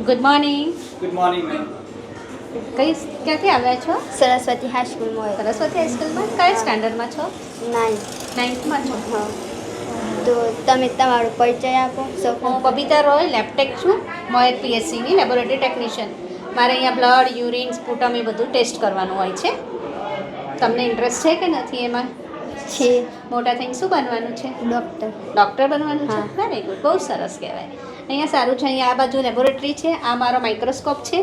Good morning. Good morning ma'am. ક્યાંથી આવ્યા છો? સરસ્વતી હાઈસ્કૂલ મોય સરસ્વતી હાઈસ્કૂલમાં કયા સ્ટાન્ડર્ડમાં છો? 9. 9થમાં છો. હા, તો તમે તમારો પરિચય આપો. હું બબીતા રોય લેબટેક છું, મોયત પીએચસીની લેબોરેટરી ટેકનિશિયન. મારે અહીંયા બ્લડ, યુરિન, સ્પુટમ એ બધું ટેસ્ટ કરવાનું હોય છે. તમને ઇન્ટરેસ્ટ છે કે નથી એમાં? છે મોટા થઈને શું બનવાનું છે? ડૉક્ટર. ડૉક્ટર બનવાનું છે? હા. વેરી ગુડ, બહુ સરસ કહેવાય. અહીંયા સારું છે. અહીંયા આ બાજુ લેબોરેટરી છે, આ મારો માઇક્રોસ્કોપ છે.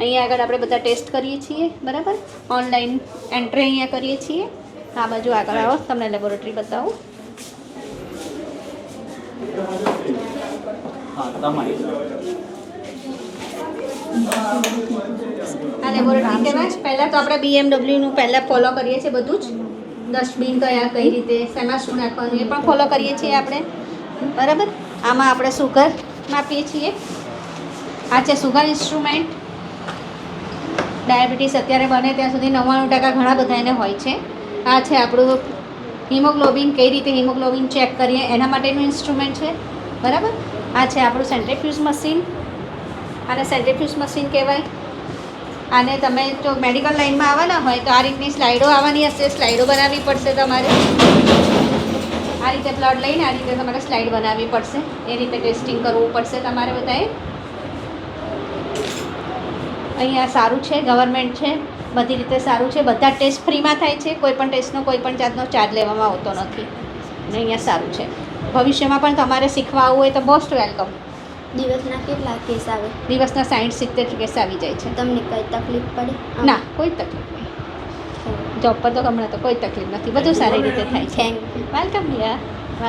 અહીંયા આગળ આપણે બધા ટેસ્ટ કરીએ છીએ, બરાબર. ઓનલાઈન એન્ટ્રી અહીંયા કરીએ છીએ. આ બાજુ આગળ આવો, તમને લેબોરેટરી બતાવું. હા, તમારી. આ લેબોરેટરી કહેવાય. પહેલાં તો આપણે બીએમડબલ્યુનું પહેલાં ફોલો કરીએ છીએ બધું જ. ડસ્ટબિન કયા કઈ રીતે શેમાં શું નાખવાનું એ પણ ફોલો કરીએ છીએ આપણે, બરાબર. આમાં આપણે સુગર માપીએ છીએ. આ છે સુગર ઇન્સ્ટ્રુમેન્ટ. ડાયાબિટીસ અત્યારે બને ત્યાં સુધી 99% ઘણા બધા એને હોય છે. આ છે આપણું હિમોગ્લોબિન, કઈ રીતે હિમોગ્લોબિન ચેક કરીએ એના માટેનું ઇન્સ્ટ્રુમેન્ટ છે, બરાબર. આ છે આપણું સેન્ટ્રીફ્યુઝ મશીન. આને સેન્ટ્રીફ્યુઝ મશીન કહેવાય. આને તમે જો મેડિકલ લાઇનમાં આવવાના હોય તો આ રીતની સ્લાઇડો આવવાની હશે, સ્લાઇડો બનાવવી પડશે તમારે. આ રીતે બ્લડ લઈને આ રીતે તમારે સ્લાઇડ બનાવવી પડશે. એ રીતે ટેસ્ટિંગ કરવું પડશે તમારે બધાએ. અહીંયા સારું છે, ગવર્મેન્ટ છે, બધી રીતે સારું છે. બધા ટેસ્ટ ફ્રીમાં થાય છે. કોઈ પણ ટેસ્ટનો કોઈ પણ જાતનો ચાર્જ લેવામાં આવતો નથી. અને અહીંયા સારું છે. ભવિષ્યમાં પણ તમારે શીખવા આવવું હોય તો મોસ્ટ વેલકમ. દિવસના કેટલા કેસ આવે? દિવસના 60-70 કેસ આવી જાય છે. તમને કઈ તકલીફ પડે? ના, કોઈ તકલીફ નહીં. જોબ પર તો હમણાં તો કોઈ તકલીફ નથી. બધું સારી રીતે થાય છે. Thank you. Welcome dear.